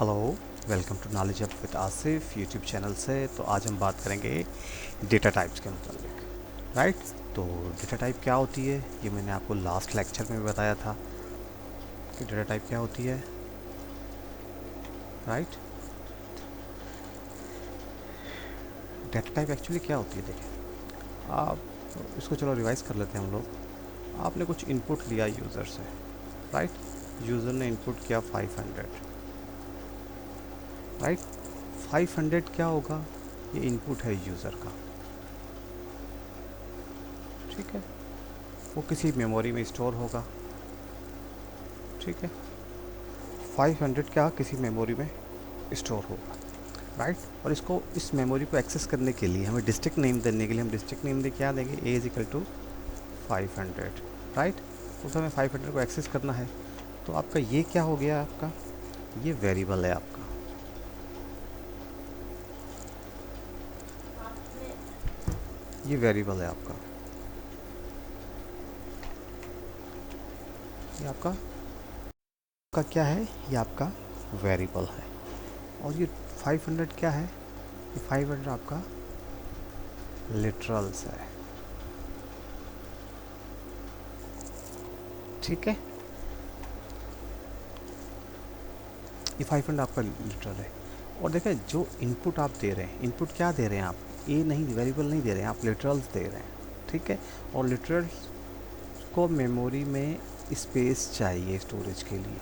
Hello, welcome to knowledge up with Asif YouTube channel से। तो आज हम बात करेंगे डेटा टाइप्स के मुताबिक, राइट। तो डेटा टाइप क्या होती है, ये मैंने आपको लास्ट लेक्चर में बताया था कि डेटा टाइप क्या होती है, राइट। डेटा टाइप एक्चुअली क्या होती है, देखिए आप इसको चलो रिवाइज कर लेते हैं हम लोग। आपने कुछ इनपुट लिया यूज़र से, राइट। यूज़र ने इनपुट किया 500, राइट। 500 क्या होगा, ये इनपुट है यूज़र का, ठीक है। वो किसी मेमोरी में स्टोर होगा, ठीक है। 500 क्या किसी मेमोरी में स्टोर होगा, राइट। और इसको इस मेमोरी को एक्सेस करने के लिए हमें डिस्ट्रिक्ट नेम देने के लिए हम डिस्ट्रिक्ट नेम दे क्या देंगे, ए इज इक्वल टू 500, राइट। तो हमें 500 को एक्सेस करना है। तो आपका ये क्या हो गया, आपका ये वेरिएबल है, आपका ये वेरिएबल है, आपका ये आपका क्या है, ये आपका वेरिएबल है। और ये 500 क्या है, ये 500 आपका लिटरल्स है, ठीक है। ये 500 आपका लिटरल है। और देखें जो इनपुट आप दे रहे हैं, इनपुट क्या दे रहे हैं आप, ए नहीं, वेरिएबल नहीं दे रहे हैं, आप लिटरल्स दे रहे हैं, ठीक है। और लिटरल्स को मेमोरी में स्पेस चाहिए स्टोरेज के लिए,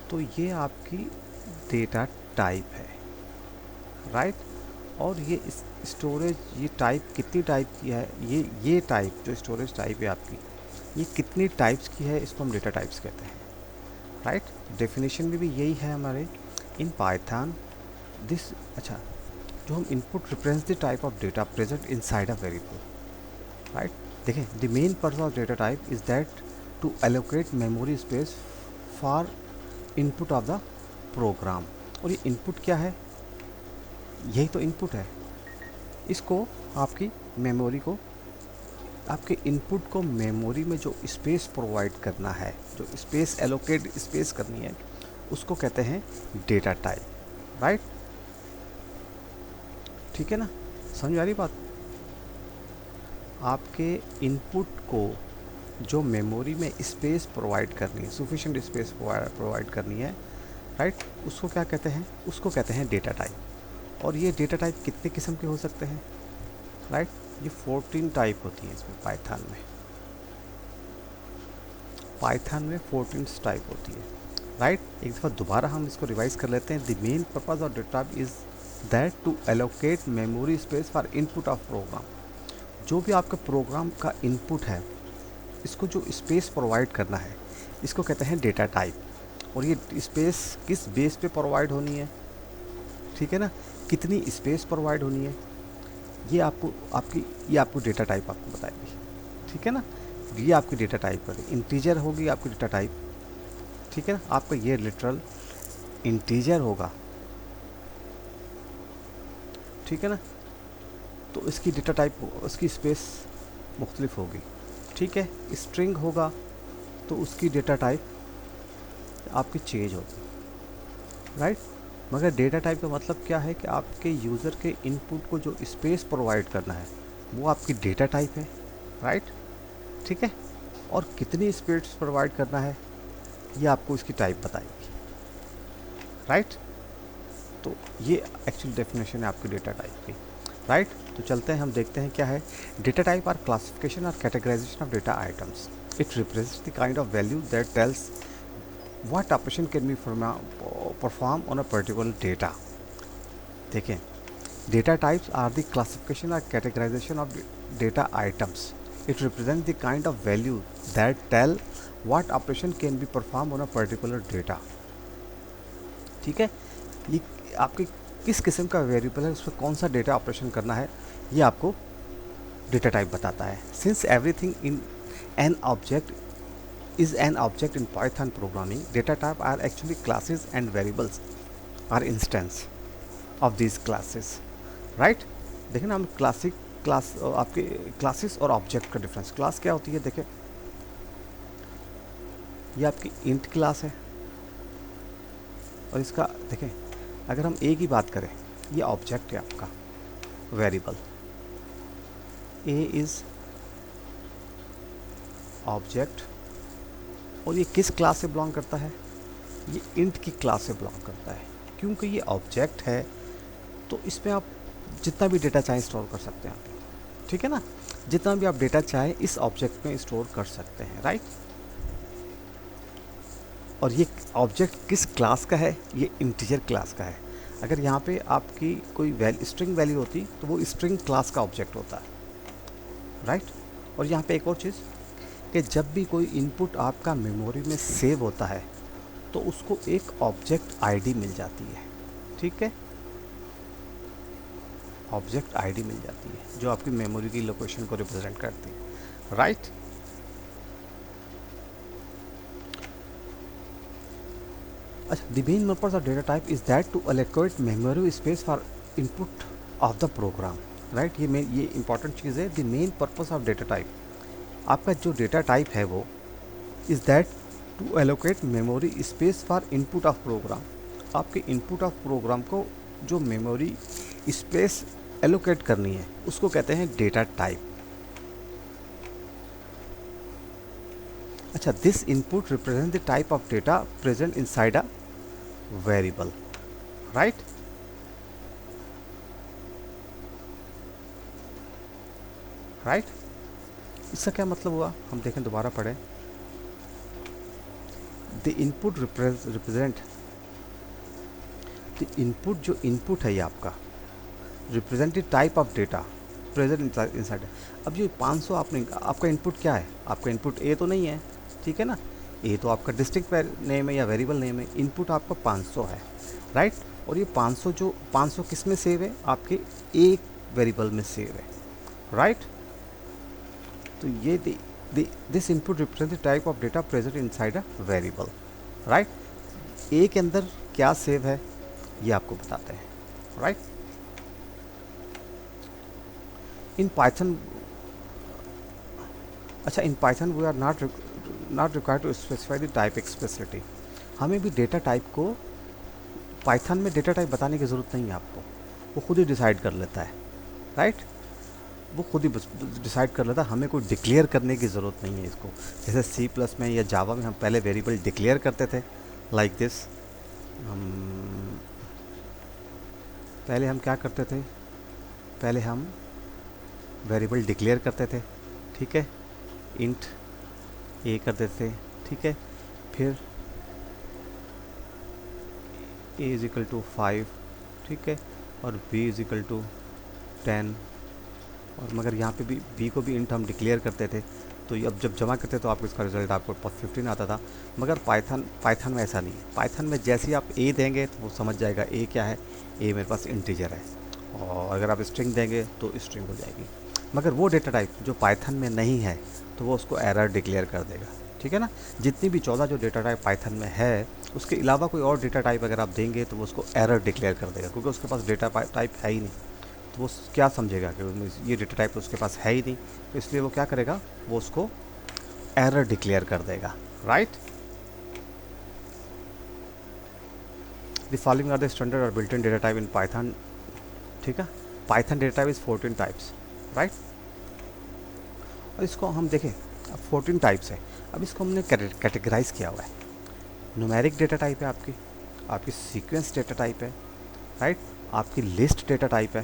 तो ये आपकी डेटा टाइप है, राइट। और ये स्टोरेज, ये टाइप कितनी टाइप की है, ये टाइप जो स्टोरेज टाइप है आपकी, ये कितनी टाइप्स की है, इसको हम डेटा टाइप्स कहते हैं, राइट। डेफिनेशन में भी यही है हमारे इन पाइथन दिस। अच्छा, जो हम input represents the type of data present inside a variable, right. देखें, the main purpose of data type is that to allocate memory space for input of the program. और ये input क्या है, यही तो इनपुट है। इसको आपकी मेमोरी को, आपके इनपुट को मेमोरी में जो स्पेस प्रोवाइड करना है, जो स्पेस एलोकेट स्पेस करनी है, उसको कहते हैं डेटा टाइप, राइट। ठीक है ना, समझ आ रही बात। आपके इनपुट को जो मेमोरी में स्पेस प्रोवाइड करनी है, सफिशिएंट स्पेस प्रोवाइड करनी है, राइट, उसको क्या कहते हैं, उसको कहते हैं डेटा टाइप। और ये डेटा टाइप कितने किस्म के हो सकते हैं, राइट। ये 14 टाइप होती है इसमें, पाइथन में 14 टाइप होती है, राइट। एक दफ़ा दोबारा हम इसको रिवाइज कर लेते हैं। The main purpose of data type is that to allocate memory space for input of program. जो भी आपका प्रोग्राम का इनपुट है, इसको जो स्पेस प्रोवाइड करना है, इसको कहते हैं डेटा टाइप। और ये स्पेस किस बेस पे प्रोवाइड होनी है, ठीक है ना, कितनी स्पेस प्रोवाइड होनी है, ये आपको ये आपको डेटा टाइप आपको बताएगी, ठीक है ना। ये आपकी डेटा टाइप करेगी, इंटीजर होगी आपकी डेटा टाइप, ठीक है ना। आपका ये लिटरल इंटीजर होगा, ठीक है ना। तो इसकी डेटा टाइप, उसकी स्पेस मुख्तलिफ होगी, ठीक है। स्ट्रिंग होगा तो उसकी डेटा टाइप आपकी चेंज होगी, राइट। मगर डेटा टाइप का मतलब क्या है कि आपके यूज़र के इनपुट को जो स्पेस प्रोवाइड करना है, वो आपकी डेटा टाइप है, राइट, ठीक है। और कितनी स्पेस प्रोवाइड करना है, ये आपको इसकी टाइप बताएगी, राइट। तो ये एक्चुअल डेफिनेशन है आपकी डेटा टाइप की, राइट। तो चलते हैं, हम देखते हैं क्या है। डेटा टाइप आर क्लासिफिकेशन और categorization of data items. It represents the kind of value that tells what operation can be performed on a particular data। देखें, data types are the classification or categorization of data items। it represents the kind of value that tell what operation can be performed on a particular data। ठीक है, ये आपके किस किस्म का variable है, उस पर कौन सा डेटा ऑपरेशन करना है, ये आपको डेटा टाइप बताता है। Since everything in an object is an object in Python programming, data type are actually classes and variables are instance of these classes, right। देखें ना, हम क्लास आपके क्लासेस और ऑब्जेक्ट का डिफरेंस। क्लास क्या होती है, देखें ये आपकी इंट क्लास है, और इसका देखें, अगर हम ए की बात करें, ये ऑब्जेक्ट है आपका वेरिएबल, ए इज़ ऑब्जेक्ट, और ये किस क्लास से बिलोंग करता है, ये इंट की क्लास से बिलोंग करता है। क्योंकि ये ऑब्जेक्ट है तो इसमें आप जितना भी डेटा चाहें स्टोर कर सकते हैं आप, ठीक है ना, जितना भी आप डेटा चाहें इस ऑब्जेक्ट में स्टोर कर सकते हैं, राइट। और ये ऑब्जेक्ट किस क्लास का है, ये इंटीजर क्लास का है। अगर यहाँ पे आपकी कोई स्ट्रिंग वैल्यू होती तो वो स्ट्रिंग क्लास का ऑब्जेक्ट होता है, राइट। और यहाँ पे एक और चीज़ कि जब भी कोई इनपुट आपका मेमोरी में सेव होता है तो उसको एक ऑब्जेक्ट आईडी मिल जाती है, ठीक है, ऑब्जेक्ट आईडी मिल जाती है जो आपकी मेमोरी की लोकेशन को रिप्रेजेंट करती है, राइट। अच्छा, the main purpose of data type is that to allocate memory space for input of the program, right. ये इंपॉर्टेंट चीज़ है। The main purpose of data type, आपका जो डेटा टाइप है वो is that to allocate memory space for input of program, आपके input of program को जो मेमोरी स्पेस एलोकेट करनी है उसको कहते हैं डेटा टाइप। अच्छा, this input represent the type of data present inside a variable, right. Right, इसका क्या मतलब हुआ, हम देखें, दोबारा पढ़ें। The input represent, the input, जो इनपुट है ये आपका represent the type of data present inside. अब ये 500 आपने, आपका इनपुट क्या है, आपका इनपुट ए तो नहीं है, ठीक है ना, ए तो आपका डिस्ट्रिक्ट नेम है या वेरिएबल नेम है, इनपुट आपका 500 है, राइट। और ये 500 जो 500 किस में सेव है, आपके एक वेरिएबल में सेव है, राइट। तो ये this input represent the type of data present inside a variable, right. A के अंदर क्या सेव है ये आपको बताते हैं, राइट। इन पाइथन, अच्छा, in Python we are not required to specify the type explicitly, हमें भी डेटा टाइप को पाइथन में डेटा टाइप बताने की ज़रूरत नहीं है आपको, वो खुद ही डिसाइड कर लेता है, राइट। वो खुद ही डिसाइड कर लेता है, हमें कोई डिक्लेयर करने की ज़रूरत नहीं है इसको। जैसे सी प्लस में या जावा में हम पहले वेरिएबल डिक्लेयर करते थे, लाइक दिस। पहले हम क्या करते थे, पहले हम वेरिएबल डिक्लेयर करते थे, ठीक है, इंट ए कर देते थे, ठीक है, फिर ए इज इक्वल टू 5, ठीक है, और बी इज इक्वल टू 10, और मगर यहाँ पे भी बी को भी इंट हम डिक्लेयर करते थे, तो अब जब जमा करते तो आपको इसका रिजल्ट आपको 15 आता था। मगर पाइथन में ऐसा नहीं है, पाइथन में जैसे ही आप ए देंगे तो वो समझ जाएगा ए क्या है, ए मेरे पास इंटीजर है, और अगर आप स्ट्रिंग देंगे तो स्ट्रिंग हो जाएगी। मगर वो डेटा टाइप जो पाइथन में नहीं है तो वो उसको एरर डिक्लेयर कर देगा, ठीक है ना। जितनी भी 14 जो डेटा टाइप पाइथन में है उसके अलावा कोई और डेटा टाइप अगर आप देंगे तो वो उसको एरर डिक्लेयर कर देगा, क्योंकि उसके पास डेटा टाइप है ही नहीं, तो वो क्या समझेगा कि ये डेटा टाइप उसके पास है ही नहीं, तो इसलिए वो क्या करेगा, वो उसको एरर डिक्लेयर कर देगा, right. The following are the standard और built in data type in Python, ठीक है। Python data type is 14 types, right. और इसको हम देखें, अब 14 टाइप्स है, अब इसको हमने कैटेगराइज किया हुआ है। न्यूमेरिक डेटा टाइप है आपकी, आपकी सीक्वेंस डेटा टाइप है, राइट, आपकी लिस्ट डेटा टाइप है,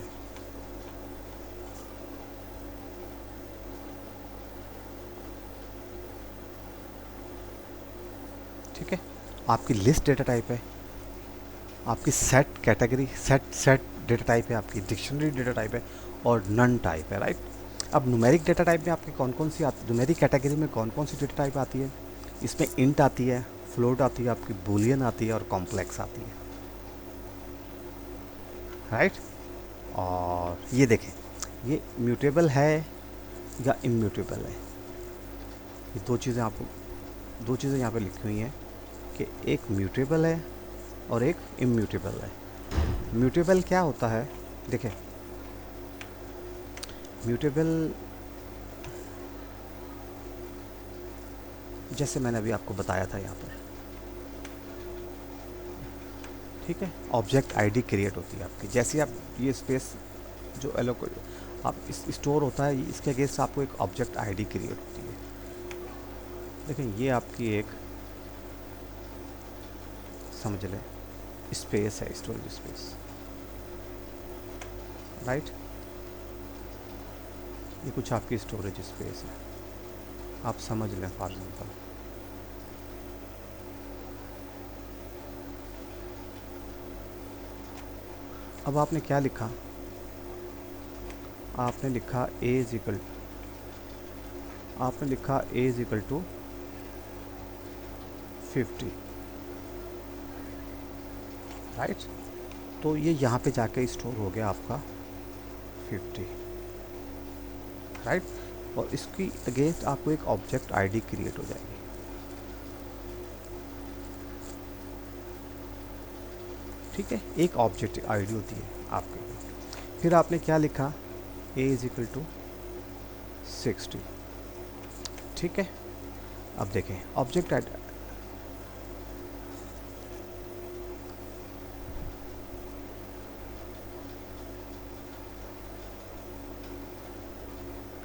ठीक है, आपकी लिस्ट डेटा टाइप है, आपकी set category set data type है, आपकी डिक्शनरी डेटा टाइप है, और नन टाइप है, राइट। अब न्यूमेरिक डेटा टाइप में आपकी कौन कौन सी आती, न्यूमेरिक कैटेगरी में कौन कौन सी डेटा टाइप आती है, इसमें इंट आती है, फ्लोट आती है, आपकी बूलियन आती है, और कॉम्प्लेक्स आती है, राइट। और ये देखें, ये म्यूटेबल है या इम्यूटेबल है, ये दो चीज़ें आपको, दो चीज़ें यहाँ पे लिखी हुई हैं कि एक म्यूटेबल है और एक इम्यूटेबल है। म्यूटेबल क्या होता है, देखें, म्यूटेबल जैसे मैंने अभी आपको बताया था यहाँ पर, ठीक है, ऑब्जेक्ट आईडी क्रिएट होती है आपकी। जैसे आप ये स्पेस जो एलोको आप इस स्टोर होता है, इसके अगेंस्ट आपको एक ऑब्जेक्ट आईडी क्रिएट होती है। लेकिन ये आपकी एक समझ लें स्पेस है, स्टोरेज स्पेस, राइट। ये कुछ आपकी स्टोरेज स्पेस है, आप समझ लें फॉर एग्जाम्पल। अब आपने क्या लिखा, आपने लिखा a इज इक्वल, आपने लिखा a is equal to 50, right. तो ये यहाँ पे जाके स्टोर हो गया आपका 50, राइट। और इसकी अगेंस्ट आपको एक ऑब्जेक्ट आईडी क्रिएट हो जाएगी। ठीक है, एक ऑब्जेक्ट आईडी होती है आपके। फिर आपने क्या लिखा, a इज इक्वल टू 60। ठीक है, अब देखें ऑब्जेक्ट आईडी,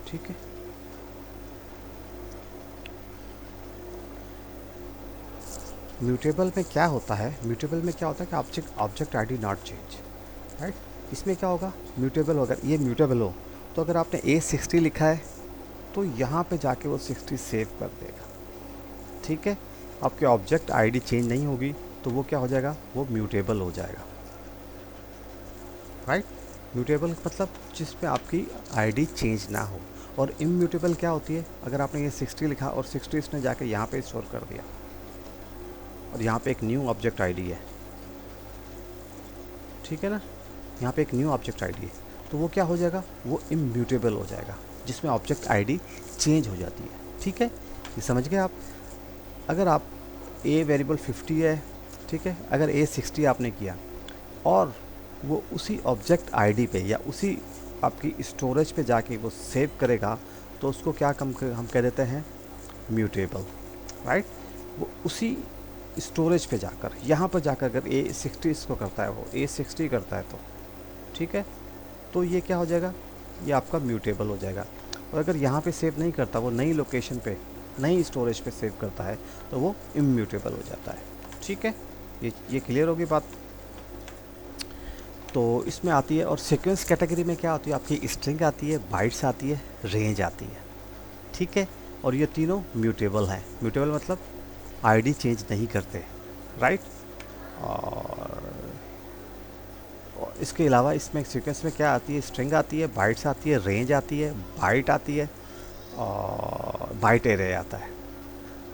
ठीक है। म्यूटेबल में क्या होता है, म्यूटेबल में क्या होता है कि object ID not change, right. इसमें क्या होगा, म्यूटेबल होगा, ये म्यूटेबल हो तो अगर आपने A60 लिखा है तो यहाँ पे जाके वो 60 सेव कर देगा। ठीक है, आपके ऑब्जेक्ट आईडी चेंज नहीं होगी तो वो क्या हो जाएगा, वो म्यूटेबल हो जाएगा, राइट। म्यूटेबल मतलब जिसमें आपकी आईडी चेंज ना हो। और इम्यूटेबल क्या होती है, अगर आपने ये 60 लिखा और 60 इसने जाके यहाँ पे स्टोर कर दिया और यहाँ पे एक न्यू ऑब्जेक्ट आईडी है, ठीक है ना, यहाँ पे एक न्यू ऑब्जेक्ट आईडी है, तो वो क्या हो जाएगा, वो इम्यूटेबल हो जाएगा, जिसमें ऑब्जेक्ट आईडी चेंज हो जाती है। ठीक है, ये समझ गए आप। अगर आप a वेरिएबल 50 है, ठीक है, अगर A60 आपने किया और वो उसी ऑब्जेक्ट आईडी पे या उसी आपकी स्टोरेज पे जाके वो सेव करेगा तो उसको क्या हम कह देते हैं, म्यूटेबल, राइट। वो उसी स्टोरेज पे जाकर, यहाँ पर जाकर अगर A60 इसको करता है, वो A60 करता है तो ठीक है, तो ये क्या हो जाएगा, ये आपका म्यूटेबल हो जाएगा। और अगर यहाँ पे सेव नहीं करता, वो नई लोकेशन पे नई स्टोरेज पे सेव करता है तो वो इम्यूटेबल हो जाता है। ठीक है, ये क्लियर होगी बात। तो इसमें आती है, और सीक्वेंस कैटेगरी में क्या आती है आपकी, स्ट्रिंग आती है, बाइट्स आती है, रेंज आती है। ठीक है, और ये तीनों म्यूटेबल हैं। म्यूटेबल मतलब आईडी चेंज नहीं करते, राइट। और इसके अलावा इसमें सीक्वेंस में क्या आती है, स्ट्रिंग आती है, बाइट्स आती है, रेंज आती है, बाइट आती है और बाइट एरे आता है,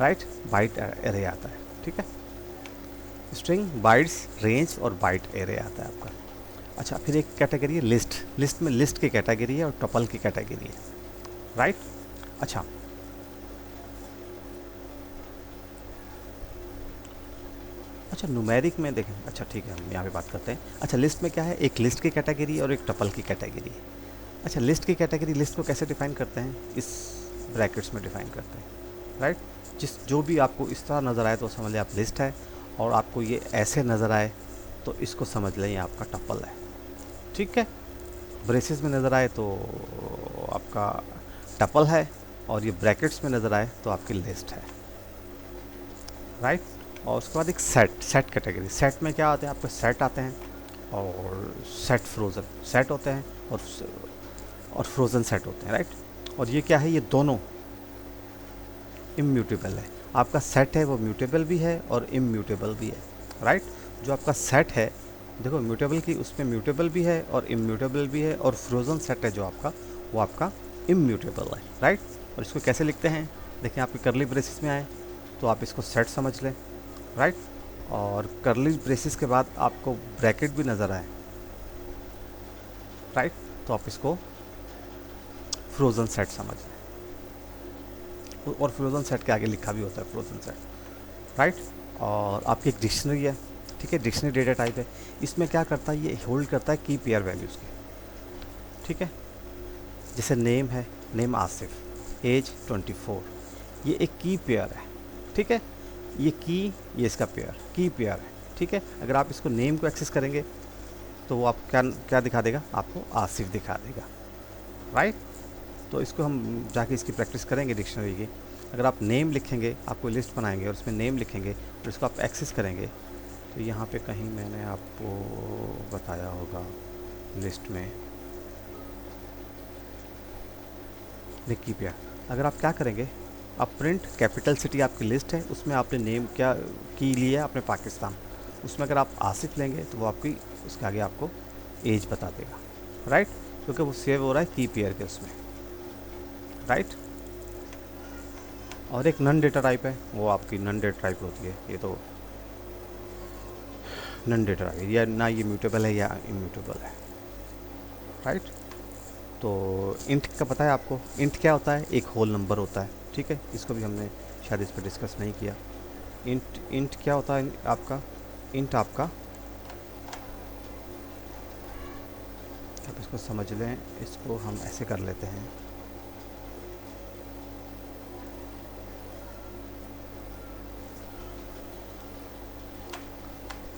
राइट। बाइट एरे आता है, ठीक है। स्ट्रिंग, बाइट्स, रेंज और बाइट एरे आता है आपका। अच्छा, फिर एक कैटेगरी है लिस्ट। लिस्ट में लिस्ट की कैटेगरी है और टपल की कैटेगरी है, राइट। अच्छा, अच्छा न्यूमेरिक में देखें, अच्छा ठीक है, हम यहाँ पे बात करते हैं। अच्छा, लिस्ट में क्या है, एक लिस्ट की कैटेगरी और एक टपल की कैटेगरी है। अच्छा, लिस्ट की कैटेगरी, लिस्ट को कैसे डिफाइन करते हैं, इस ब्रैकेट्स में डिफाइन करते हैं, राइट। जो भी आपको इस तरह नज़र आए तो समझ लें आप लिस्ट है, और आपको ये ऐसे नज़र आए तो इसको समझ लें ये आपका टपल है। ठीक है, ब्रेसेस में नज़र आए तो आपका टपल है, और ये ब्रैकेट्स में नज़र आए तो आपकी लिस्ट है, राइट। और उसके बाद एक सेट कैटेगरी। सेट में क्या आते हैं, आपके सेट आते हैं और सेट फ्रोज़न सेट होते हैं और फ्रोज़न सेट होते हैं, राइट। और ये क्या है, ये दोनों इम्यूटेबल है। आपका सेट है वो म्यूटेबल भी है और इम्यूटेबल भी है, राइट। जो आपका सेट है, देखो म्यूटेबल की उसमें म्यूटेबल भी है और इम्यूटेबल भी है, और फ्रोज़न सेट है जो आपका, वो आपका इम्यूटेबल है, राइट। और इसको कैसे लिखते हैं, देखिए आपके करली ब्रेसिस में आए तो आप इसको सेट समझ लें, राइट। और करली ब्रेसिस के बाद आपको ब्रैकेट भी नज़र आए, राइट, तो आप इसको फ्रोज़न सेट समझ लें। और फ्रोज़न सेट के आगे लिखा भी होता है फ्रोज़न सेट, राइट। और आपकी एक डिक्शनरी है, ठीक है, डिक्शनरी डेटा टाइप है। इसमें क्या करता है, ये होल्ड करता है की पेयर वैल्यूज़ के, ठीक है। जैसे नेम है, नेम आसिफ, एज 24, ये एक की पेयर है, ठीक है। ये की, ये इसका पेयर, की पेयर है, ठीक है। अगर आप इसको नेम को एक्सेस करेंगे तो वो आप क्या क्या दिखा देगा, आपको आसिफ दिखा देगा, राइट। तो इसको हम जाके इसकी प्रैक्टिस करेंगे डिक्शनरी की। अगर आप नेम लिखेंगे, आपको लिस्ट बनाएंगे और उसमें नेम लिखेंगे और इसको आप एक्सेस करेंगे, तो यहाँ पे कहीं मैंने आपको बताया होगा लिस्ट में विकिपीडिया। अगर आप क्या करेंगे, आप प्रिंट कैपिटल सिटी आपकी लिस्ट है, उसमें आपने नेम क्या की लिया है, आपने पाकिस्तान, उसमें अगर आप आसिफ लेंगे तो वो आपकी उसके आगे आपको एज बता देगा, राइट, क्योंकि वो सेव हो रहा है की पेयर के उसमें, राइट। और एक नन डेटा टाइप है, वो आपकी नन डेटा टाइप होती है। ये तो नन डेटा टाइप या ना, ये म्यूटेबल है या इम्यूटेबल है, राइट। तो इंट का पता है आपको, इंट क्या होता है, एक होल नंबर होता है, ठीक है। इसको भी हमने शायद इस पर डिस्कस नहीं किया। इंट क्या होता है आपका, इंट आपका, आप इसको समझ लें, इसको हम ऐसे कर लेते हैं,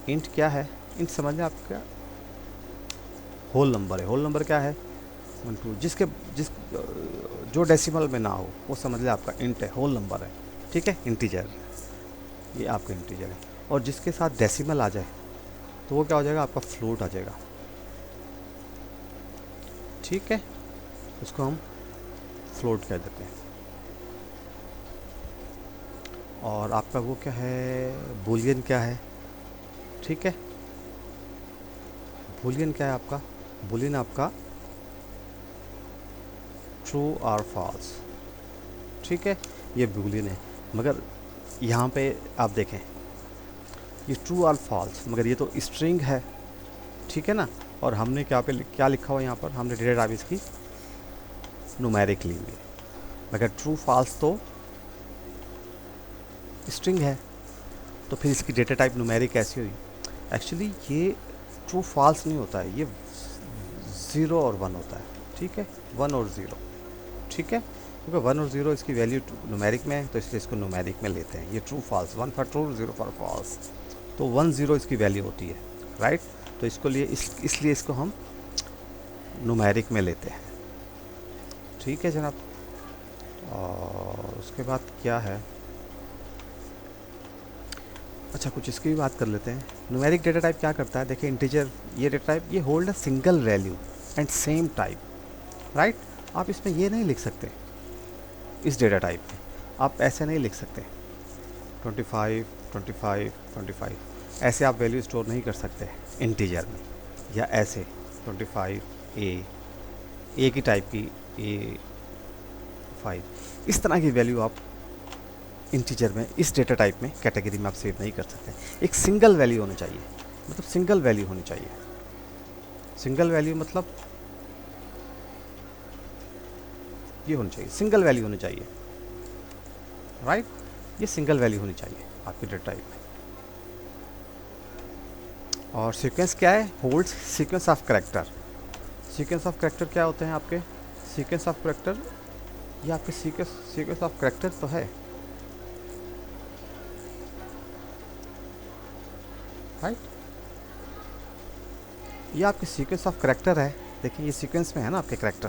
इंट क्या है, इंट समझ लें आपका होल नंबर है। होल नंबर क्या है, 1 2, जिस जो डेसिमल में ना हो वो समझ लें आपका इंट है, होल नंबर है, ठीक है, इंटीजर, ये आपका इंटीजर है। और जिसके साथ डेसिमल आ जाए तो वो क्या हो जाएगा, आपका फ्लोट आ जाएगा, ठीक है, उसको हम फ्लोट कह देते हैं। और आपका वो क्या है, बूलियन क्या है, ठीक है, बूलियन क्या है आपका, बूलियन आपका ट्रू और फॉल्स, ठीक है, ये बूलियन है। मगर यहाँ पे आप देखें, ये ट्रू और फॉल्स, मगर ये तो स्ट्रिंग है, ठीक है ना। और हमने क्या लिखा हुआ यहाँ पर, हमने डेटा टाइप इसकी न्यूमेरिक ली हुई है, मगर ट्रू फॉल्स तो स्ट्रिंग है, तो फिर इसकी डेटा टाइप न्यूमेरिक कैसी हुई। एक्चुअली ये ट्रू फॉल्स नहीं होता है, ये 0 और 1 होता है, ठीक है, 1 और 0, ठीक है, क्योंकि 1 और 0 इसकी वैल्यू न्यूमेरिक में है, तो इसलिए इसको न्यूमेरिक में लेते हैं। ये true false, 1 for true, 0 for false, तो 1 0 इसकी वैल्यू होती है, राइट। तो इसको लिए इसलिए इसको हम न्यूमेरिक में लेते हैं, ठीक है जनाब। और उसके बाद क्या है, अच्छा कुछ इसकी भी बात कर लेते हैं। न्यूमेरिक डेटा टाइप क्या करता है, देखिए इंटीजर, ये डेटा टाइप ये hold a single value and same type, right. आप इसमें ये नहीं लिख सकते, इस डेटा टाइप में आप ऐसे नहीं लिख सकते 25 25 25, ऐसे आप वैल्यू स्टोर नहीं कर सकते इंटीजर में, या ऐसे 25 ए की टाइप की A5, इस तरह की वैल्यू आप इंटीजर में, इस डेटा टाइप में, कैटेगरी में आप सेव नहीं कर सकते। एक सिंगल वैल्यू होनी चाहिए, मतलब सिंगल वैल्यू होनी चाहिए। सिंगल वैल्यू मतलब ये होनी चाहिए, सिंगल वैल्यू होनी चाहिए, राइट। ये सिंगल वैल्यू होनी चाहिए आपके डेटा टाइप में। और सीक्वेंस क्या है, holds sequence of character. Sequence of character क्या होते हैं आपके, सीक्वेंस ऑफ कैरेक्टर, ये आपके सीक्वेंस ऑफ कैरेक्टर तो है, राइट। ये आपके सीक्वेंस ऑफ कैरेक्टर है, देखिए ये सीक्वेंस में है ना आपके कैरेक्टर,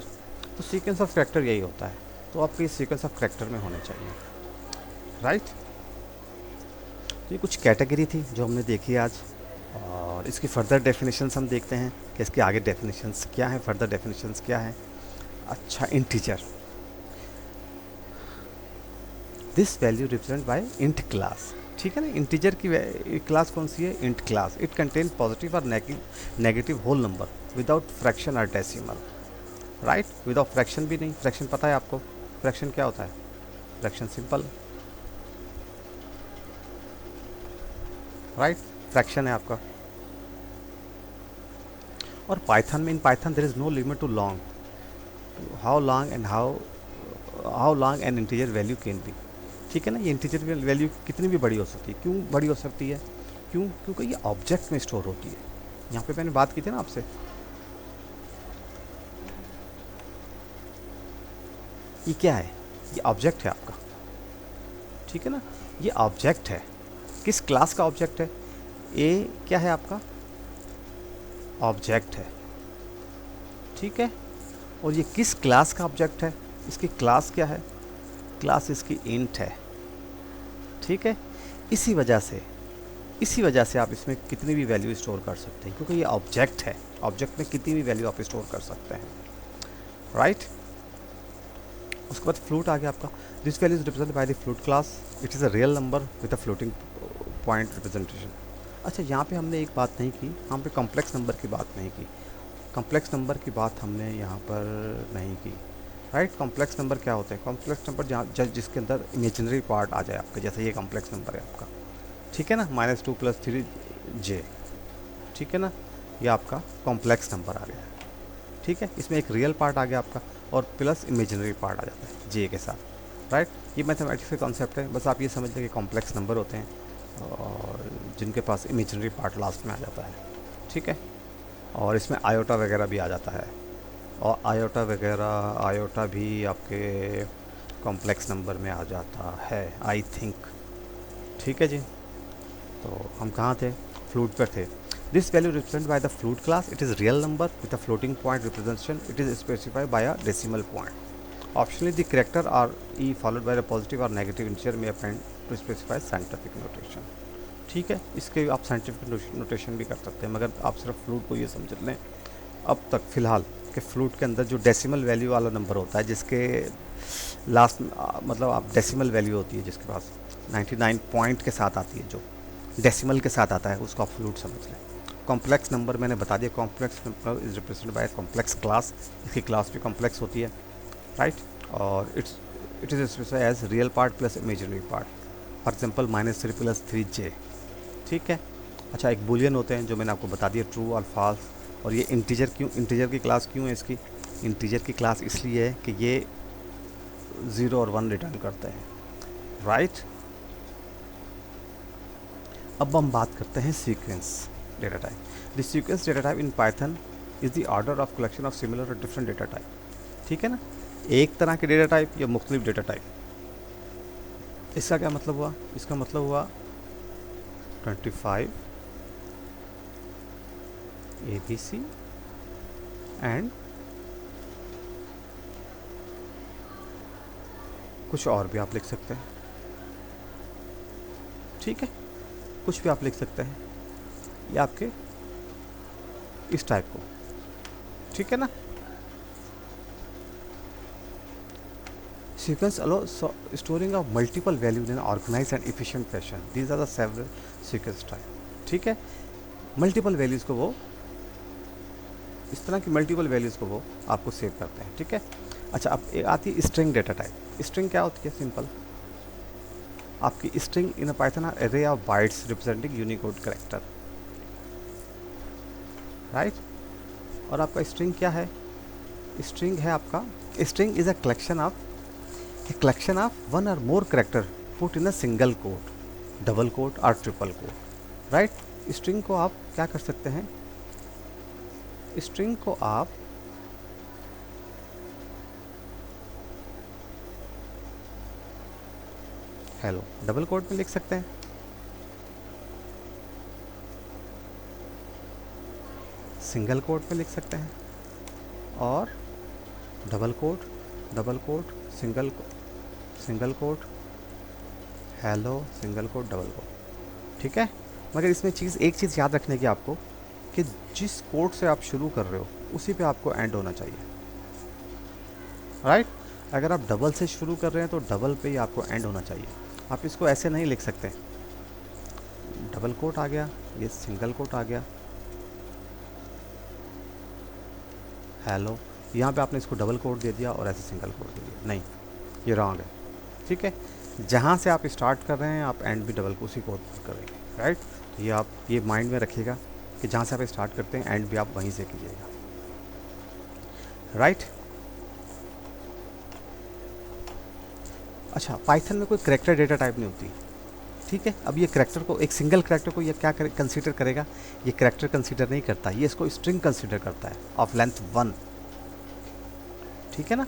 तो सीक्वेंस ऑफ कैरेक्टर यही होता है, तो आपके सीक्वेंस ऑफ कैरेक्टर में होने चाहिए, राइट। तो ये कुछ कैटेगरी थी जो हमने देखी आज, और इसकी फर्दर डेफिनेशंस हम देखते हैं कि इसके आगे डेफिनेशंस क्या हैं, फर्दर डेफिनेशंस क्या हैं। अच्छा, integer, this value represent by int class, ठीक है ना। इंटीजर की क्लास कौन सी है, int class. It contain positive और negative whole number without fraction और डेसिमल, राइट। विदाउट फ्रैक्शन भी नहीं, फ्रैक्शन पता है आपको, फ्रैक्शन क्या होता है, फ्रैक्शन सिंपल, राइट, फ्रैक्शन है आपका। और पाइथन में, in Python there is no limit to long, how long and how long an integer value can be, ठीक है ना। ये इंटीजर वैल्यू कितनी भी बड़ी हो सकती है, क्यों बड़ी हो सकती है, क्योंकि ये ऑब्जेक्ट में स्टोर होती है। यहाँ पे मैंने बात की थी ना आपसे, ये क्या है, ये ऑब्जेक्ट है आपका, ठीक है ना, ये ऑब्जेक्ट है। किस क्लास का ऑब्जेक्ट है, ए क्या है आपका, ऑब्जेक्ट है, ठीक है। और ये किस क्लास का ऑब्जेक्ट है, इसकी क्लास क्या है, क्लास इसकी इंट है, ठीक है। इसी वजह से आप इसमें कितनी भी वैल्यू स्टोर कर सकते हैं, क्योंकि ये ऑब्जेक्ट है, ऑब्जेक्ट में कितनी भी वैल्यू आप स्टोर कर सकते हैं, राइट। उसके बाद फ्लूट आ गया आपका, this value is represented bye the float class, it is a real number with a floating point representation. अच्छा, यहाँ पे हमने एक बात नहीं की, यहाँ पे कॉम्प्लेक्स नंबर की बात नहीं की, कॉम्प्लेक्स नंबर की बात हमने यहाँ पर नहीं की, राइट। कॉम्प्लेक्स नंबर क्या होते हैं, कॉम्प्लेक्स नंबर जहाँ जिसके अंदर इमेजिनरी पार्ट आ जाए आपका, जैसे ये कॉम्प्लेक्स नंबर है आपका, ठीक है ना, -2 + 3j, ठीक है ना, ये आपका कॉम्प्लेक्स नंबर आ गया, ठीक है। इसमें एक रियल पार्ट आ गया आपका और प्लस इमेजिनरी पार्ट आ जाता है जे के साथ, राइट। ये मैथमेटिक्स का कॉन्सेप्ट है, बस आप ये समझ लें कि कॉम्प्लेक्स नंबर होते हैं और जिनके पास इमेजिनरी पार्ट लास्ट में आ जाता है, ठीक है। और इसमें आयोटा वगैरह भी आ जाता है, और आयोटा भी आपके कॉम्प्लेक्स नंबर में आ जाता है, आई थिंक, ठीक है जी। तो हम कहाँ थे, फ्लूट पर थे। This value represent by the float class, it is real number with a floating point representation, it is specified by a decimal point. Optionally the character are E followed by the positive और negative integer में append to specify scientific notation, ठीक है। इसके आप scientific notation भी कर सकते हैं, मगर आप सिर्फ फ्लूट को ये समझ लें अब तक फ़िलहाल कि फ्लूट के अंदर जो डेसिमल वैल्यू वाला नंबर होता है, जिसके लास्ट मतलब आप डेसिमल वैल्यू होती है जिसके पास 99 पॉइंट के साथ आती है, जो डेसिमल के साथ आता है, उसको आप फ्लूट समझ लें। कॉम्प्लेक्स नंबर मैंने बता दिया, complex number is represented by complex class, इसकी क्लास भी कॉम्प्लेक्स होती है, राइट। और it is specified as real part plus imaginary part, for example -3 + 3j, ठीक है। अच्छा, एक बुलियन होते हैं जो मैंने आपको बता दिया, ट्रू और फॉल्स। और ये इंटीजर क्यों, इंटीजर की क्लास क्यों है इसकी, इंटीजर की क्लास इसलिए है कि ये 0 और 1 रिटर्न करते हैं, राइट। अब हम बात करते हैं sequence data type. The sequence data type in Python is the order of collection of similar और डिफरेंट डेटा टाइप, ठीक है ना, एक तरह के डेटा टाइप या मुख्तलिफ डेटा टाइप। इसका क्या मतलब हुआ, इसका मतलब हुआ 25 ABC एंड कुछ और भी आप लिख सकते हैं, ठीक है, कुछ भी आप लिख सकते हैं, ये आपके इस टाइप को, ठीक है ना। Sequence allow storing of multiple value in organize and efficient fashion, these are the several sequence type, ठीक है। मल्टीपल वैल्यूज़ को वो इस तरह की मल्टीपल वैल्यूज़ को वो आपको सेव करते हैं, ठीक है। अच्छा, अब एक आती है स्ट्रिंग डेटा टाइप। स्ट्रिंग क्या होती है, सिंपल, आपकी string in a Python are array of bytes representing Unicode character, right. और आपका स्ट्रिंग क्या है, स्ट्रिंग है आपका, string is a collection of one और more character put in a single quote, double quote और ट्रिपल कोट, राइट। स्ट्रिंग को आप क्या कर सकते हैं, स्ट्रिंग को आप हेलो डबल कोट में लिख सकते हैं, सिंगल कोट में लिख सकते हैं, और double quote single quote hello single quote double quote, ठीक है। मगर इसमें एक चीज़ याद रखने की आपको, कि जिस कोड से आप शुरू कर रहे हो उसी पे आपको एंड होना चाहिए, राइट। अगर आप डबल से शुरू कर रहे हैं तो डबल पे ही आपको एंड होना चाहिए, आप इसको ऐसे नहीं लिख सकते, डबल कोट आ गया, ये सिंगल कोट आ गया, हेलो, यहाँ पे आपने इसको डबल कोट दे दिया और ऐसे सिंगल कोट दे दिया, नहीं, ये रॉन्ग है, ठीक है। जहाँ से आप स्टार्ट कर रहे हैं आप एंड भी डबल उसी कोड पर करेंगे, राइट। तो ये आप ये माइंड में रखिएगा कि जहाँ से आप स्टार्ट करते हैं एंड भी आप वहीं से कीजिएगा, राइट। अच्छा, पाइथन में कोई करेक्टर डेटा टाइप नहीं होती, ठीक है। अब ये करेक्टर को, एक सिंगल करेक्टर को ये क्या कंसीडर करेगा, ये करेक्टर कंसीडर नहीं करता, ये इसको स्ट्रिंग कंसीडर करता है ऑफ लेंथ 1, ठीक है ना।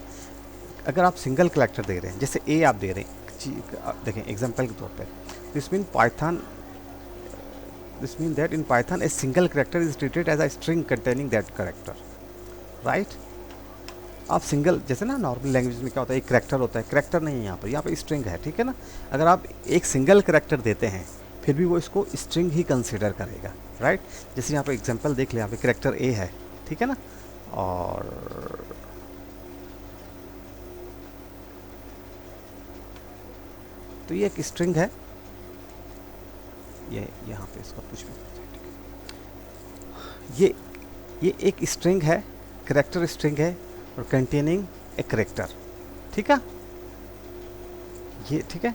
अगर आप सिंगल करेक्टर दे रहे हैं, जैसे ए आप दे रहे हैं, देखें एग्जांपल के तौर पे, this mean Python this mean that in Python a single character is treated as a string containing that character, right. आप सिंगल, जैसे ना नॉर्मल लैंग्वेज में क्या होता है, एक करेक्टर होता है, करेक्टर नहीं है यहाँ पर स्ट्रिंग है, ठीक है ना। अगर आप एक सिंगल करेक्टर देते हैं फिर भी वो इसको स्ट्रिंग ही कंसिडर करेगा, राइट। जैसे यहाँ पे एग्जांपल देख ले, यहाँ पे करेक्टर ए है, ठीक है ना, और तो ये एक स्ट्रिंग है, ये यहाँ पे इसका कुछ भी ये ये एक स्ट्रिंग है, करेक्टर स्ट्रिंग है और कंटेनिंग ए करेक्टर, ठीक है, ये ठीक है।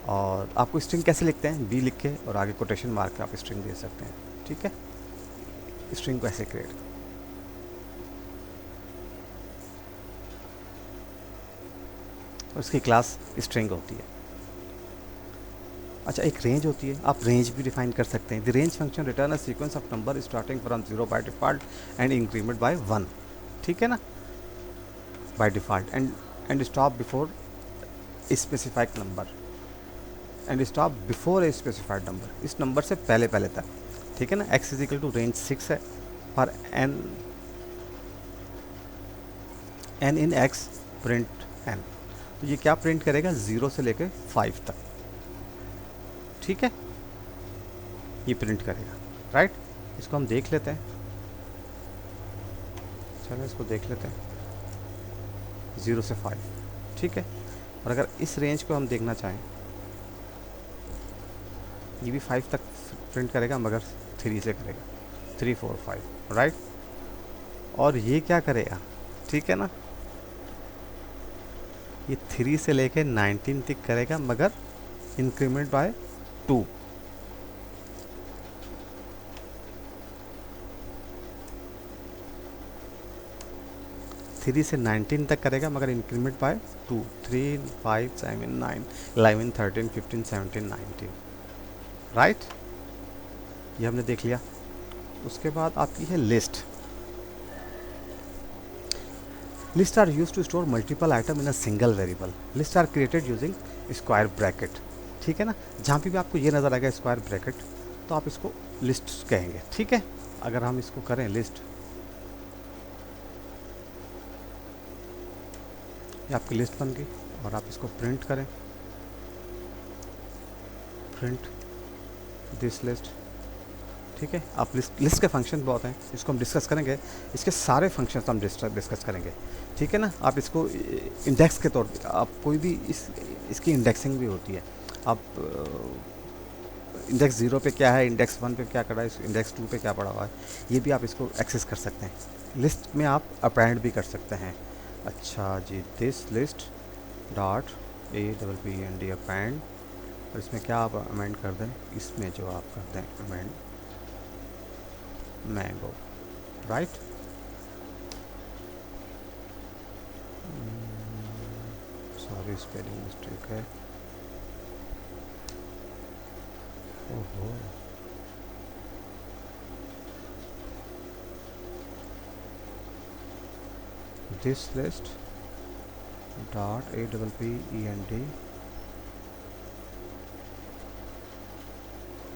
और आपको स्ट्रिंग कैसे लिखते हैं, बी लिख के और आगे कोटेशन मार के आप स्ट्रिंग दे सकते हैं, ठीक है। स्ट्रिंग को ऐसे क्रिएट, और उसकी क्लास स्ट्रिंग होती है। अच्छा, एक रेंज होती है, आप रेंज भी डिफाइन कर सकते हैं। The range function return a sequence of number starting from 0 by default and increment by 1, ठीक है ना, by default and stop before specified number, and stop before a specified number, इस नंबर से पहले पहले तक, ठीक है ना। X is equal to range 6 है for N in X print N, तो ये क्या प्रिंट करेगा, 0 से लेकर 5 तक, ठीक है, ये प्रिंट करेगा, राइट। इसको हम देख लेते हैं, चलो इसको देख लेते हैं, 0 से 5, ठीक है। और अगर इस रेंज को हम देखना चाहें, ये भी 5 तक प्रिंट करेगा मगर 3 से करेगा, 3 4 5, राइट। और ये क्या करेगा, ठीक है ना, ये 3 से लेके 19 तक करेगा मगर इंक्रीमेंट बाय 2, थ्री से 19 तक करेगा मगर इंक्रीमेंट बाय 2, 3 5 7 9 11 13 15 17 19, राइट। ये हमने देख लिया। उसके बाद आपकी है list. List are use to store multiple item in a single variable. List are created using square bracket, ठीक है ना। जहाँ पे भी आपको ये नज़र आएगा स्क्वायर ब्रैकेट, तो आप इसको लिस्ट कहेंगे, ठीक है। अगर हम इसको करें लिस्ट, ये आपकी लिस्ट बन गई, और आप इसको प्रिंट करें, प्रिंट दिस लिस्ट, ठीक है। आप लिस्ट के फंक्शन बहुत हैं, इसको हम डिस्कस करेंगे, इसके सारे फंक्शंस हम डिस्कस करेंगे, ठीक है ना। आप इसको इंडेक्स के तौर पे, आप कोई भी इसकी इंडेक्सिंग भी होती है। आप इंडेक्स 0 पे क्या है, इंडेक्स 1 पे क्या पड़ा है, इंडेक्स 2 पे क्या पड़ा हुआ है, ये भी आप इसको एक्सेस कर सकते हैं। लिस्ट में आप अपेंड भी कर सकते हैं। अच्छा जी, this list dot APPEND append, और इसमें क्या आप अमेंड कर दें, इसमें जो आप कर दें amend mango, right. Sorry spelling mistake है, ओहो। दिस लिस्ट डॉट APPEND,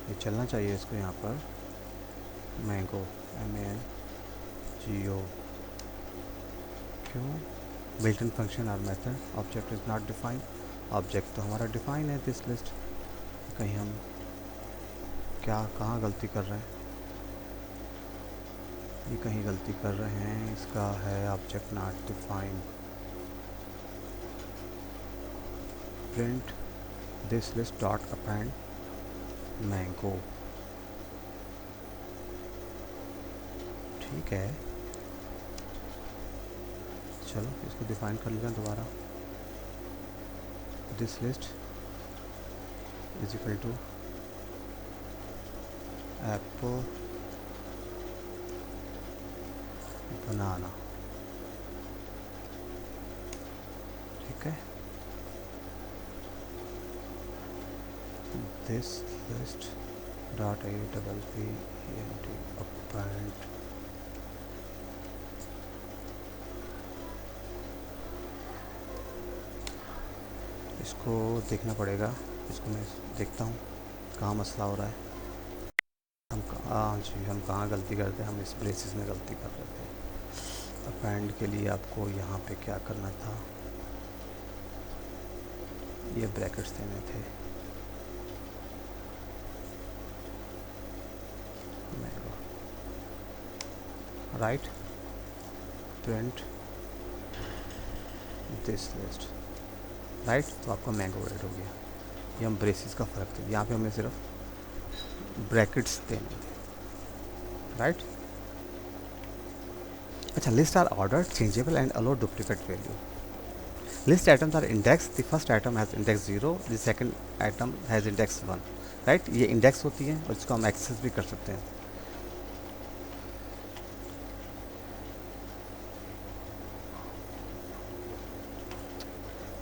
ये चलना चाहिए इसको यहाँ पर, मैंगो MANGO, क्यों, बिल्ट इन फंक्शन और method, object is not define, object तो हमारा डिफाइन है दिस लिस्ट। कहीं हम क्या कहाँ गलती कर रहे हैं, ये कहीं गलती कर रहे हैं, इसका है object not define, print this list dot append mango, ठीक है। चलो इसको डिफाइन कर लेते हैं दोबारा, this list is equal to apple banana, ठीक है। This list dot APPEND append, इसको देखना पड़ेगा, इसको मैं देखता हूँ कहाँ मसला हो रहा है। हाँ जी, हम कहाँ गलती करते हैं, हम इस ब्रेसिस में गलती कर रहे थे। अपेंड के लिए आपको यहाँ पे क्या करना था, ये ब्रैकेट्स देने थे। Right, print this list, right. तो आपका मैंगो ऐड हो गया। ये हम ब्रेसिस का फ़र्क थे, यहाँ पे हमें सिर्फ ब्रैकेट्स देने थे, राइट। अच्छा, list are order changeable and allow duplicate value. List items are indexed. The first item has index 0, the second item has index 1, right. ये इंडेक्स होती है और इसको हम एक्सेस भी कर सकते हैं।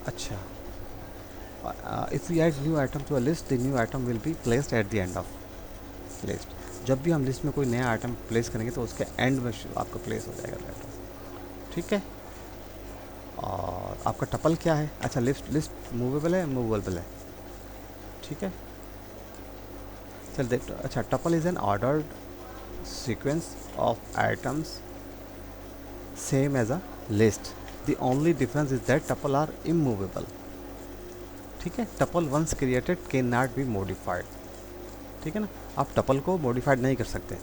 अच्छा, if we add new item to a list, the new item will be placed at the end of list. जब भी हम लिस्ट में कोई नया आइटम प्लेस करेंगे तो उसके एंड में आपका प्लेस हो जाएगा आइटम, ठीक है। और आपका टपल क्या है, अच्छा लिस्ट मूवेबल है, मूवेबल है, ठीक है। चल देख, अच्छा, tuple is an ordered sequence of items same as a list. The only difference is that tuple are immovable, ठीक है। Tuple once created can not be modified, ठीक है ना। आप टपल को मॉडिफाइड नहीं कर सकते।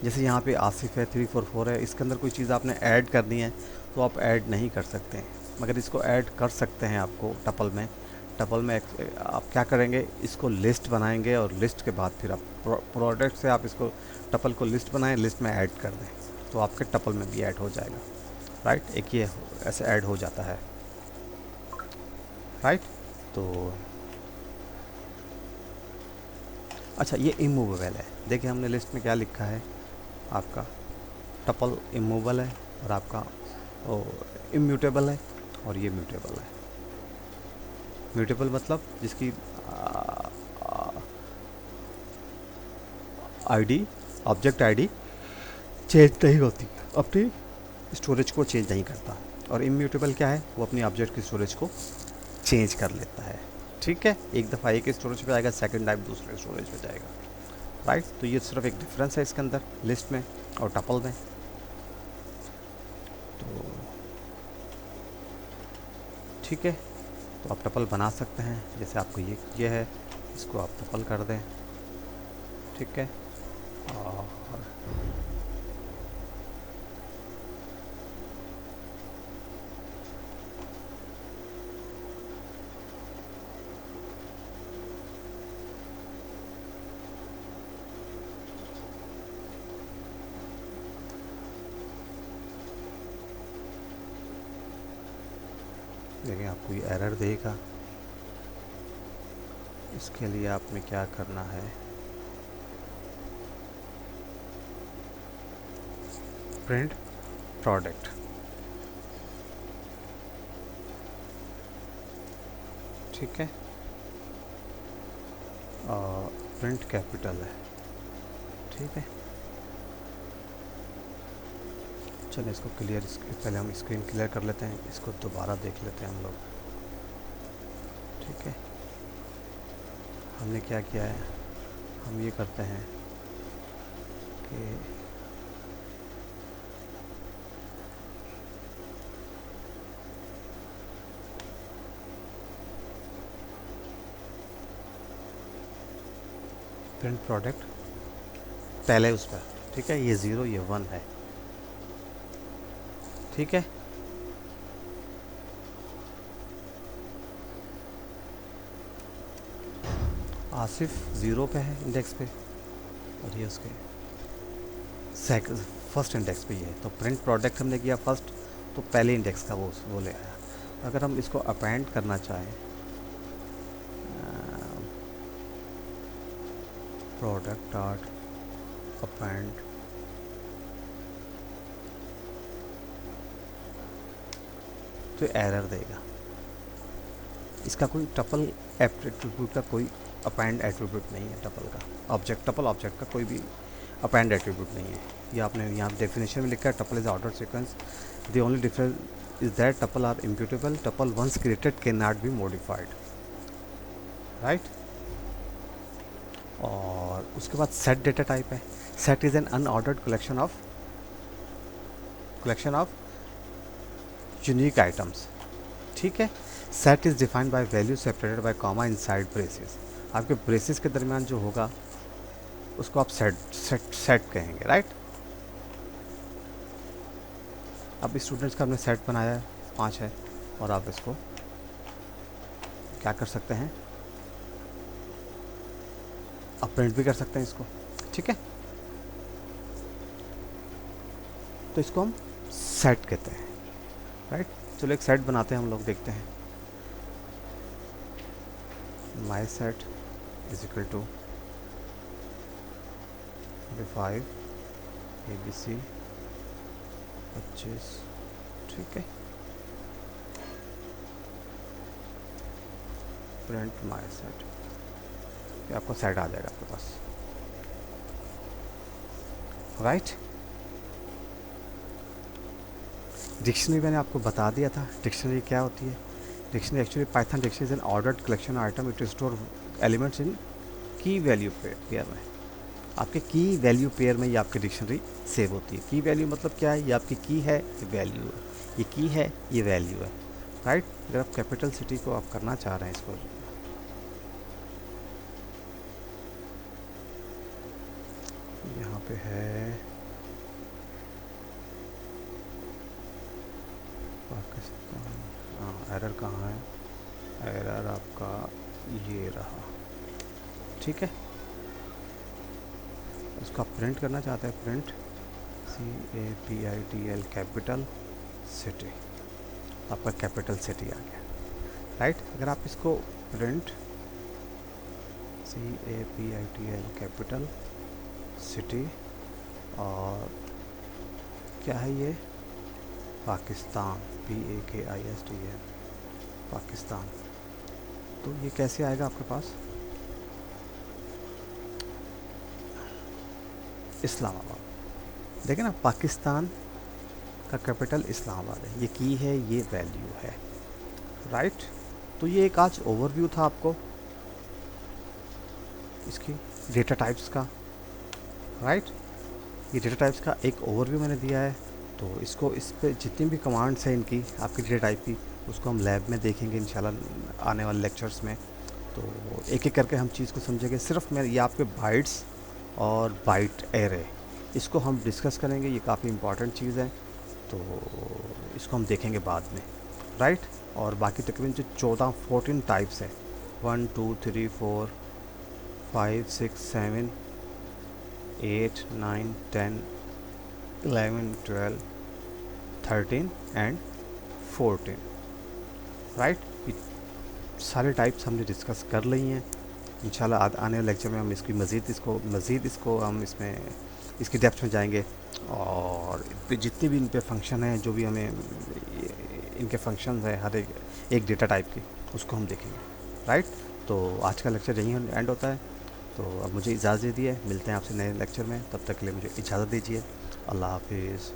जैसे यहाँ पे आसिफ है, 344 है, इसके अंदर कोई चीज़ आपने ऐड करनी है तो आप ऐड नहीं कर सकते, मगर इसको ऐड कर सकते हैं। आपको टपल में आप क्या करेंगे, इसको लिस्ट बनाएंगे और लिस्ट के बाद फिर आप प्रोडक्ट से आप इसको टपल को लिस्ट बनाएं, लिस्ट में ऐड कर दें तो आपके टपल में भी ऐड हो जाएगा, राइट। एक ये ऐसे ऐड हो जाता है, राइट। तो अच्छा, ये इमूवेबल है। देखिए हमने लिस्ट में क्या लिखा है, आपका टपल इमूवेबल है और आपका इम्यूटेबल है और ये म्यूटेबल है। म्यूटेबल मतलब जिसकी आईडी, ऑब्जेक्ट आईडी चेंज नहीं होती, अपनी स्टोरेज को चेंज नहीं करता। और इम्यूटेबल क्या है, वो अपनी ऑब्जेक्ट की स्टोरेज को चेंज कर लेता है, ठीक है। एक दफ़ा एक स्टोरेज पे आएगा, सेकंड टाइम दूसरे स्टोरेज पे जाएगा, राइट। तो ये सिर्फ एक डिफरेंस है इसके अंदर, लिस्ट में और टपल में। तो ठीक है, तो आप टपल बना सकते हैं। जैसे आपको ये है, इसको आप टपल कर दें, ठीक है। और देखिए आपको ये एरर देगा। इसके लिए आपने क्या करना है, प्रिंट प्रोडक्ट, ठीक है। प्रिंट कैपिटल है, ठीक है। चलिए इसको क्लियर, पहले हम स्क्रीन क्लियर कर लेते हैं, इसको दोबारा देख लेते हैं हम लोग, ठीक है। हमने क्या किया है, हम ये करते हैं कि प्रिंट प्रोडक्ट पहले उस पर, ठीक है। ये 0 ये 1 है, ठीक है। आसिफ 0 पे है इंडेक्स पे और ये उसके फर्स्ट इंडेक्स पे ही है। तो प्रिंट प्रोडक्ट हमने किया फर्स्ट, तो पहले इंडेक्स का वो ले आया। अगर हम इसको अपेंड करना चाहें, प्रोडक्ट डॉट अपेंड, तो एरर देगा। इसका कोई टपल एट्रीब्यूट का कोई अपेंड एट्रीब्यूट नहीं है, टपल का ऑब्जेक्ट, टपल ऑब्जेक्ट का कोई भी अपेंड एट्रीब्यूट नहीं है। ये आपने यहाँ डेफिनेशन में लिखा है, tuple is order sequence, the only difference is that tuple are imputable, tuple once created can not be modified, right. और उसके बाद सेट डेटा टाइप है। Set is an unordered collection of unique items, ठीक है। Set is defined by value separated by comma inside braces. आपके braces के दरमियान जो होगा उसको आप सेट कहेंगे, राइट। अब स्टूडेंट्स का हमने सेट बनाया है, 5 है, और आप इसको क्या कर सकते हैं, आप प्रिंट भी कर सकते हैं इसको, ठीक है। तो इसको हम सेट कहते हैं, राइट। चलो एक सेट बनाते हैं हम लोग, देखते हैं। My set is equal to 5 ABC 25, ठीक है। प्रिंट माई सेट, आपका सेट आ जाएगा आपके पास, राइट। डिक्शनरी मैंने आपको बता दिया था, डिक्शनरी क्या होती है। Dictionary actually Python dictionary is an ordered collection item, it store elements in की वैल्यू पेयर में। आपके की वैल्यू पेयर में ये आपकी डिक्शनरी सेव होती है। की वैल्यू मतलब क्या है, ये आपकी की है, ये वैल्यू है, ये की है, ये वैल्यू है, राइट। अगर आप कैपिटल सिटी को आप करना चाह रहे हैं, इसको यहाँ पे है पाकिस्तान, हाँ एरर कहाँ है, एरर आपका ये रहा, ठीक है। उसको आप प्रिंट करना चाहते हैं, प्रिंट CAPITL कैपिटल सिटी, आपका कैपिटल सिटी आ गया, राइट। अगर आप इसको प्रिंट CAPITL कैपिटल सिटी, और क्या है ये, पाकिस्तान, PAKISTAN, पाकिस्तान, तो ये कैसे आएगा आपके पास, इस्लामाबाद। देखें ना, पाकिस्तान का कैपिटल इस्लामाबाद है, ये की है, ये वैल्यू है, राइट। तो ये एक आज ओवरव्यू था आपको इसकी डेटा टाइप्स का, राइट। ये डेटा टाइप्स का एक ओवरव्यू मैंने दिया है। तो इसको, इस पे जितनी भी कमांड्स हैं इनकी आपकी डेटा टाइप की, उसको हम लैब में देखेंगे इंशाल्लाह आने वाले लेक्चर्स में। तो एक एक करके हम चीज़ को समझेंगे। सिर्फ मैं ये आपके बाइट्स और बाइट एरे, इसको हम डिस्कस करेंगे, ये काफ़ी इंपॉर्टेंट चीज़ है, तो इसको हम देखेंगे बाद में, राइट। और बाकी तकरीबन जो 14 टाइप्स हैं, 1 2 3 4 5 6 7 8 9 10 11 12 13 एंड 14, राइट। सारे टाइप्स हमने डिस्कस कर ली हैं। इंशाल्लाह आने वाले लेक्चर में हम इसकी मज़ीद इसको हम इसमें इसकी डेप्थ में जाएंगे, और जितनी भी इन पे फंक्शन हैं, जो भी हमें इनके फंक्शन है हर एक डेटा टाइप की, उसको हम देखेंगे, राइट। तो आज का लेक्चर यहीं एंड होता है। तो अब मुझे इजाज़त दीजिए, मिलते हैं आपसे नए लेक्चर में, तब तक के लिए मुझे इजाज़त दीजिए। अल्लाह हाफिज़।